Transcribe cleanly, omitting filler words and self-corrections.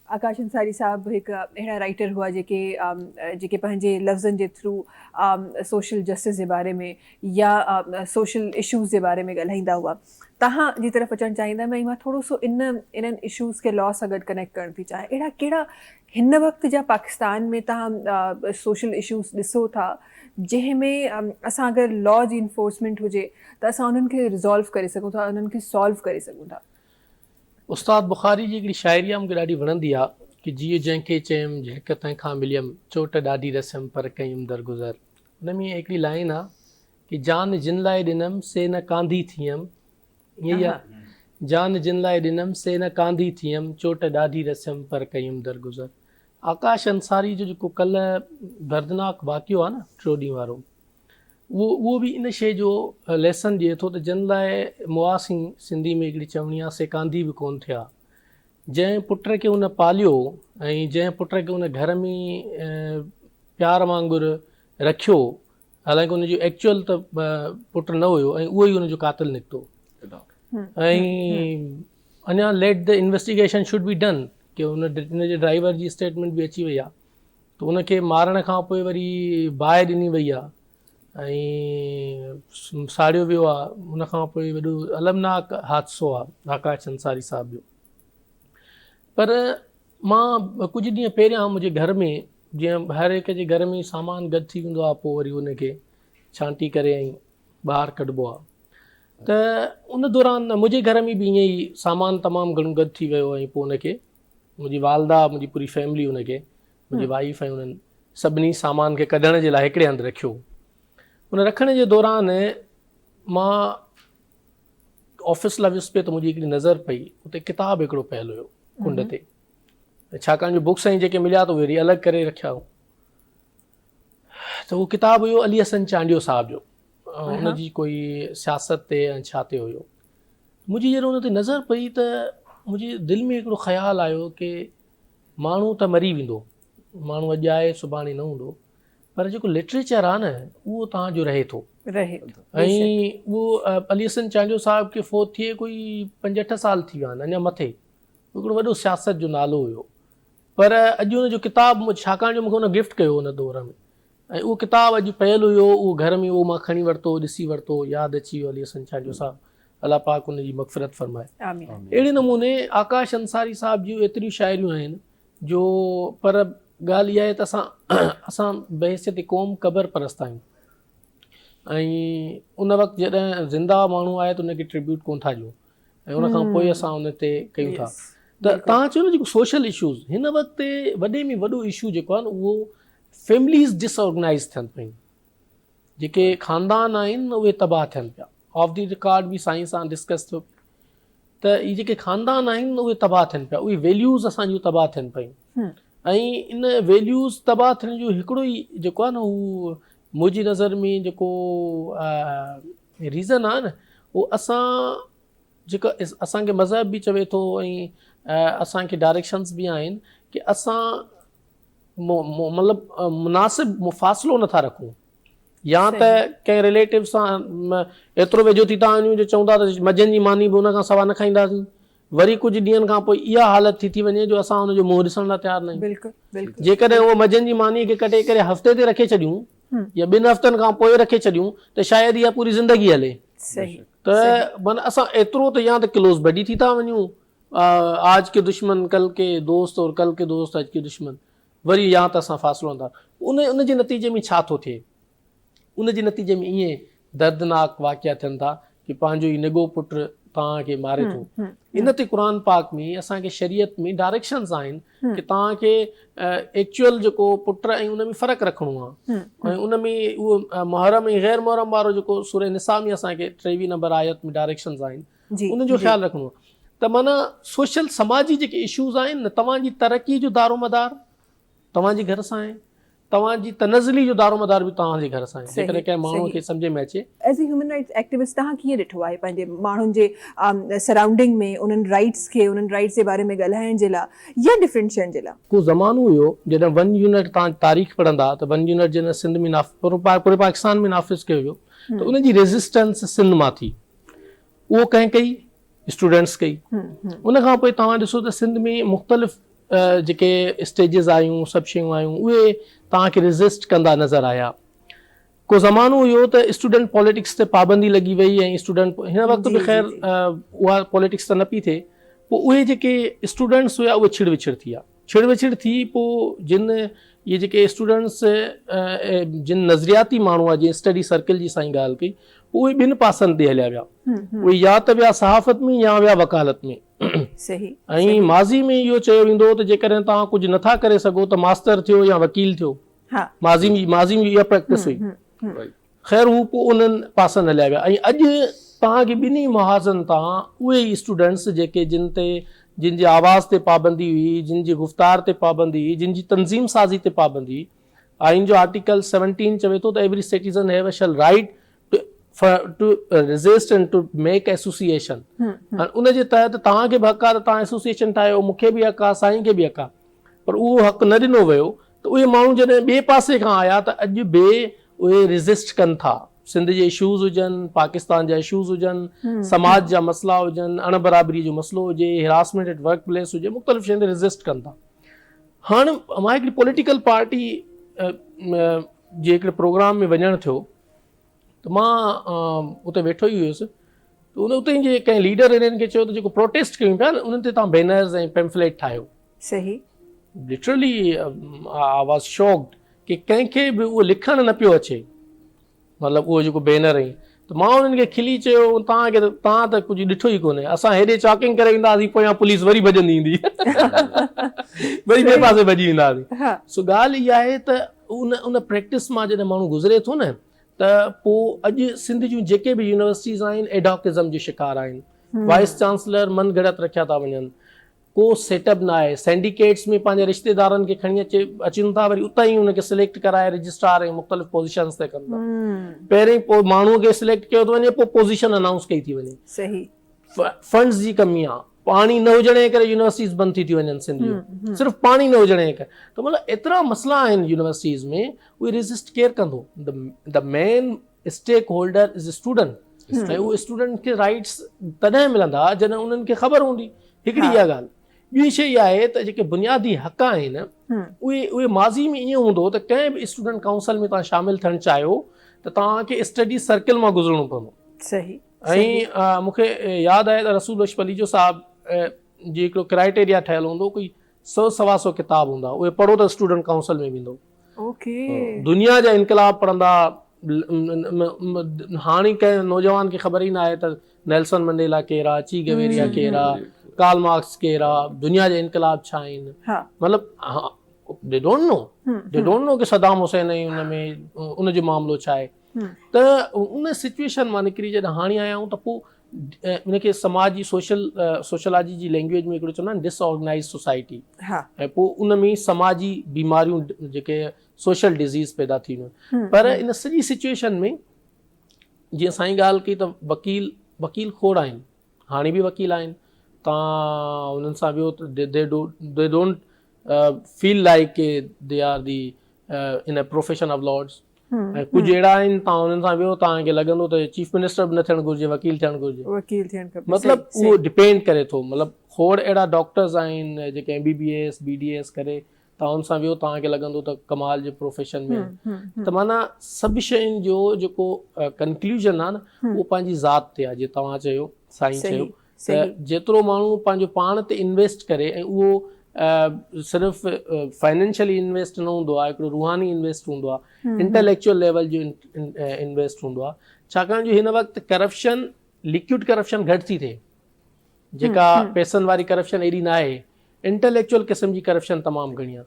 आकाश अंसारी साहब एक अहिड़ा राइटर हुआ जेके पंहिंजे लफ़्ज़नि जे थ्रू सोशल जस्टिस जे बारे में या सोशल इशूज़ जे बारे में ॻाल्हाईंदा हुआ। तव्हां जी तरफ़ अचणु चाहींदमि ऐं मां थोरो सो इन्हनि इशूज़ खे लॉ सां गॾु कनेक्ट करणु थी चाहियां। अहिड़ा कहिड़ा हिन वक़्तु जा पाकिस्तान में तव्हां सोशल इशूज़ ॾिसो था जंहिंमें असां अगरि लॉ जी इन्फोर्समेंट हुजे त असां उन्हनि खे रिज़ॉल्व करे सघूं था, उन्हनि खे सॉल्व करे सघूं था? उस्ताद बुखारी जी हिकिड़ी शाइरी आहे मूंखे ॾाढी वणंदी आहे कि जीअं जंहिंखे चयमि झिड़क तंहिंखां मिलियमि चोट ॾाढी रसियमि पर कयुमि दरगुज़र। हुन में हिकिड़ी लाइन आहे कि जान जिन लाइ ॾिनमि से न कांधी थियमि, ईअं ई आहे, जान जिन लाइ ॾिनमि से न कांधी थियमि चोट ॾाढी रसियमि पर कयुमि दरगुज़र। आकाश अंसारी जो जेको कल्ह दर्दनाक वाक़ियो आहे न 3 ॾींहं वारो, उहो बि इन शइ जो लेसन ॾिए थो त जिन लाइ मुआसी सिंधी में हिकिड़ी चवणी आहे से कांधी बि कोन थिया। जंहिं पुट खे उन पालियो ऐं जंहिं पुट खे उन घर में प्यार वांगुरु रखियो, हालांकि उनजो एक्चुअल त पुट न हुयो ऐं उहो ई उनजो कातिल निकितो। ऐं अञा let the investigation should be done कि उनजे ड्राइवर जी स्टेटमेंट बि अची वई आहे त उनखे मारण खां पोइ वरी बाहि ॾिनी वई आहे ऐं साड़ियो वियो आहे। हुन खां पोइ वॾो अलमनाक हादसो आहे आकाश अंसारी साहब जो। पर मां कुझु ॾींहं पहिरियां मुंहिंजे घर में, जीअं हर हिक जे घर में सामान गॾु थी वेंदो आहे, पोइ वरी उनखे छांटी करे ऐं ॿाहिरि कढिबो आहे, त उन दौरान मुंहिंजे घर में बि ईअं ई सामान तमामु घणो गॾु थी वियो ऐं पोइ उनखे मुंहिंजी वालदा, मुंहिंजी पूरी फैमिली, उनखे मुंहिंजी वाइफ ऐं उन्हनि सभिनी सामान खे कढण जे लाइ हिकिड़े हंधि रखियो। उन रखण जे दौरान मां ऑफिस लाइ वियुसि पियो त मुंहिंजी हिकिड़ी नज़र पई, उते किताबु हिकिड़ो पियल हुयो कुंड ते, छाकाणि जो बुक्स ऐं जेके मिलिया त उहे वरी अलॻि करे रखिया हो। त उहो किताबु हुयो अली हसन चांडियो साहब जो, उनजी कोई सियासत ते ऐं छा ते हुयो। मुंहिंजी जॾहिं उन ते नज़र पई त मुंहिंजे दिलि में हिकिड़ो ख़्यालु आयो कि माण्हू त मरी वेंदो, माण्हू अॼु आहे सुभाणे न हूंदो, पर जेको लिटरेचर आहे न उहो तव्हांजो रहे थो। ऐं उहो अली हसन चांडियो साहब खे फोत थिए कोई 5-8 साल थी विया आहिनि, अञा मथे। हिकिड़ो वॾो सियासत जो नालो हुयो, पर अॼु उनजो किताबु, छाकाणि जो मूंखे उन गिफ्ट कयो उन दौर में, ऐं उहो किताबु अॼु पयल हुयो, उहो घर में उहो मां खणी वरितो, ॾिसी वरितो, यादि अची वियो अली हसन चांडियो साहब, अल्लाह पाक उनजी मग़फ़िरत फरमाए। अहिड़े नमूने आकाश अंसारी साहब जूं एतिरियूं शाइरियूं आहिनि जो, पर ॻाल्हि इहा आहे त असां बहसियत क़ौम क़बर परस्त आहियूं ऐं उन वक़्तु जॾहिं ज़िंदा माण्हू आहे त उनखे ट्रिब्यूट कोन था ॾियूं ऐं उन खां पोइ असां उन ते कयूं था। त तव्हां चयो न जेको सोशल इशूज़ हिन वक़्तु वॾे में वॾो इशू जेको आहे न उहो फैमिलीज़ डिसऑर्गनाइज़ थियनि पियूं, जेके ख़ानदान आहिनि उहे तबाह थियनि पिया। ऑफ द रिकॉर्ड बि साईं सां डिस्कस थियो त इहे जेके ख़ानदान आहिनि उहे तबाह थियनि पिया, उहे वैल्यूज़ असांजूं तबाह थियनि पियूं ऐं इन वैल्यूज़ तबाह थियण जो हिकिड़ो ई जेको आहे न उहो मुंहिंजी नज़र में जेको रीज़न आहे न उहो असां जेका असांखे मज़हब बि चवे थो ऐं असांखे डायरेक्शन्स बि आहिनि कि असां मतिलबु मुनासिब मुफ़ासिलो नथा रखूं, या त कंहिं रिलेटिव सां एतिरो वेझो थी था वञूं जो चवंदा त मंझंदि जी मानी बि हुन खां सवाइ न खाईंदासीं, वरी कुझु ॾींहंनि खां पोइ इहा हालत थी वञे जो असां हुनजो मुंहुं ॾिसण लाइ तयारु न आहियूं। जेकॾहिं उहो मंझंदि जी मानी खे कटे करे हफ़्ते ते रखे छॾियूं या 2 हफ़्तनि खां पोइ रखे छॾियूं त शायदि इहा पूरी ज़िंदगी हले। त माना असां एतिरो त या त क्लोज़ बडी थी था वञूं, आज के दुश्मन कल के दोस्त और कल के दोस्त आज के दुश्मन, वरी या त असां फ़ासिलो था। उनजे नतीजे में छा थो थिए, उनजे नतीजे में ईअं दर्दनाक वाक़िया थियनि था कि पंहिंजो ई निगो पुट तव्हांखे मारे थो। इन ते क़ुर पाक में असांखे शरीयत में डायरेक्शन्स आहिनि कि तव्हांखे एक्चुअल जेको पुट ऐं उन में फ़र्क़ु रखिणो आहे ऐं उन में उहो मुहर्रम ऐं ग़ैर मुहर्रम वारो जेको सूरह निसा में असांखे 23 नंबर आयत में डायरेक्शन्स आहिनि, उनजो ख़्यालु रखिणो आहे। त माना सोशल समाजी जेके इशूज़ आहिनि न, तव्हांजी तरक़ी जो दारोमदार तव्हांजे घर सां आहे, तव्हांजी तनज़ली जो दारोमदार बि तव्हांजे घर सां आहे, जेकॾहिं कंहिं माण्हू खे सम्झ में अचे। As a human rights activist तव्हां कीअं ॾिठो आहे पंहिंजे माण्हुनि जे सराउंडिंग में उन्हनि राइट्स खे, उन्हनि राइट्स जे बारे में ॻाल्हाइण जे लाइ या डिफरेंट शयुनि जे लाइ? को ज़मानो हुयो जॾहिं 1 यूनिट तव्हां तारीख़ पढ़ंदा त 1 यूनिट जॾहिं सिंध में पूरे पाकिस्तान में नाफ़िज़ कयो वियो त उनजी रेज़िस्टेंस सिंध मां थी, उहो कंहिं कई, स्टूडेंट्स कई। उन खां पोइ तव्हां ॾिसो त सिंध में मुख़्तलिफ़ जेके स्टेजिस आहियूं सभु शयूं आहियूं उहे तव्हांखे रिज़िस्ट कंदा नज़र आया। को ज़मानो हुयो त स्टूडेंट पॉलिटिक्स ते पाबंदी लॻी वई ऐं स्टूडेंट हिन वक़्तु बि ख़ैर उहा पॉलिटिक्स त न पई थिए। पोइ उहे जेके स्टूडेंट्स हुया उहे छिड़ विछिड़ थी पोइ जिन इहे जेके स्टूडेंट्स जिन नज़रियाती माण्हू आहे जीअं स्टडी सर्किल जी साईं ॻाल्हि कई उहे ॿिनि पासनि ते हलिया विया। उहे या त विया सहाफ़त में या विया वकालत में। सही ऐं माज़ी में इहो चयो वेंदो त जेकॾहिं तव्हां कुझु नथा करे सघो त मास्टर थियो या वकील थियो। माज़ी में इहा प्रैक्टिस हुई। ख़ैर हू पोइ उन्हनि पासनि हलिया विया ऐं अॼु तव्हांखे ॿिन्ही मुहाज़नि तां उहे ई स्टूडेंट्स जेके जिन जी आवाज़ ते पाबंदी हुई, जिन जी गुफ़्तार ते पाबंदी हुई, जिन जी तंज़ीम साज़ी ते पाबंदी हुई। आइन जो आर्टिकल 17 चवे थो त every citizen have shall right to resist and to make association. उन जे तहत तव्हांखे बि हक़ आहे त तव्हां एसोसिएशन ठाहियो, मूंखे बि हक़ आहे, साईं खे बि हक़ आहे। पर उहो हक़ न ॾिनो वियो त उहे माण्हू जॾहिं ॿिए पासे खां आया त अॼु बि उहे रेज़िस्ट कनि था। सिंध जे इशूज़ हुजनि, पाकिस्तान जा इशूज़ हुजनि, समाज जा मसइला हुजनि, अणबराबरी जो मसइलो हुजे, हिरासमेंट एट वर्क प्लेस हुजे, मुख़्तलिफ़ शयुनि ते रेज़िस्ट कनि था। हाणे मां हिकिड़ी पॉलिटिकल पार्टी जे हिकिड़े प्रोग्राम में वञणु थियो त मां उते वेठो ई हुयुसि। त उते जे कंहिं लीडर इन्हनि खे चयो त जेको प्रोटेस्ट कयूं पिया न उन्हनि ते तव्हां बैनर्स ऐं पेम्फलेट ठाहियो। सही लिटरली आई वाज शॉक्ड कि कंहिंखे बि उहो लिखणु न पियो अचे, मतिलबु उहो जेको बैनर हुई। त मां उन्हनि खे खिली चयो तव्हां त कुझु ॾिठो ई कोन्हे, असां हेॾे चॉकिंग करे ईंदासीं पोयां पुलिस वरी भॼंदी ईंदी वरी ॿिए पासे भॼी वेंदासीं। सो ॻाल्हि इहा आहे त उन प्रैक्टिस मां जॾहिं माण्हू गुज़रे थो न त पोइ अॼु सिंध जूं जेके बि यूनिवर्सिटीज़ आहिनि एडॉकिज़म जो शिकार आहिनि। वाइस चांसलर मन घड़त रखिया था वञनि, को सेटअप न आहे। सिंडिकेट्स में पंहिंजे रिश्तेदारनि खे खणी अचनि था, वरी उतां ई उनखे सिलेक्ट कराए रजिस्ट्रार ऐं मुख़्तलिफ़ पोज़ीशन्स ते कनि था। पहिरीं पोइ माण्हूअ खे सिलेक्ट कयो थो वञे, पोइ पोज़ीशन अनाउंस कई थी वञे। सही फंड्स जी कमी आहे, पाणी न हुजण जे करे यूनिवर्सिटीज़ बंदि थी वञनि सिंध जूं, सिर्फ़ु पाणी न हुजण जे करे। त मतिलबु एतिरा मसइला आहिनि यूनिवर्सिटीज़ में, उहे रेज़िस्ट केरु कंदो? The main stakeholder is student. ऐं उहे स्टूडेंट खे राइट्स तॾहिं मिलंदा जॾहिं उन्हनि खे ख़बर हूंदी। हिकिड़ी इहा ॻाल्हि। ॿी शइ इहा आहे त जेके बुनियादी हक़ आहिनि उहे माज़ी में ईअं हूंदो त कंहिं बि स्टूडेंट काउंसिल में तव्हां शामिलु थियणु चाहियो त तव्हांखे स्टडी सर्किल मां गुज़रणो पवंदो। सही ऐं मूंखे यादि आहे त रसूल अशफलीजो साहिब जी हिकिड़ो क्राइटेरिया ठहियलु हूंदो, कोई 100-125 किताब हूंदा, उहे पढ़ो त स्टूडेंट काउंसिल में वेंदो। दुनिया जा इनकलाब पढ़ंदा। हाणे कंहिं नौजवान खे ख़बर ई न आहे त नेल्सन मंडेला केरु आहे, ची गवेरिया केरु आहे, कार्ल मार्क्स केरु आहे, दुनिया जा इनकलाब छा आहिनि। मतिलबु दे डोंट नो कि सदाम हुसैन ऐं उनमें उनजो मामिलो छा आहे। त उन सिचुएशन मां निकिरी जॾहिं हाणे आया आहियूं त पोइ उनखे समाज जी सोशलॉजी जी लैंग्वेज में हिकिड़ो चवंदा आहिनि डिसऑर्गनाइज़ सोसाइटी। ऐं पोइ उन में समाजी बीमारियूं जेके सोशल डिज़ीज़ पैदा थी वञनि। पर इन सॼी सिचुएशन में जीअं साईं ॻाल्हि कई त वकील खोड़ आहिनि, हाणे बि वकील आहिनि। तव्हां उन्हनि सां वियो त दे डोंट फील लाइक के दे आर दी इन अ प्रोफेशन ऑफ लॉर्ड्स। ऐं कुझु अहिड़ा आहिनि तव्हां उन्हनि सां वियो तव्हांखे लॻंदो त चीफ मिनिस्टर बि न थियणु घुरिजे, वकील थियणु घुरिजे। मतिलबु उहो डिपेंड करे थो। मतिलबु खोड़ अहिड़ा डॉक्टर्स आहिनि जेके MBBS BDS करे तव्हां उन सां वियो तव्हांखे लॻंदो त कमाल जे प्रोफेशन में। त माना सभु शयुनि जो जेको कंक्लूजन आहे न उहो पंहिंजी ज़ात ते आहे। जीअं तव्हां चयो, साईं चयो त जेतिरो माण्हू पंहिंजो पाण ते इन्वेस्ट करे, ऐं उहो सिर्फ़ु फाइनेंशियली इन्वेस्ट न हूंदो आहे, हिकिड़ो रूहानी इन्वेस्ट हूंदो आहे, इंटेलेक्चुअल लेवल जो इन्वेस्ट हूंदो आहे। छाकाणि जो हिन वक़्तु करप्शन, लिक्विड करप्शन घटि थी थिए, जेका पैसनि वारी करप्शन एॾी न आहे। इंटेलेक्चुअल क़िस्म जी करप्शन तमामु घणी आहे।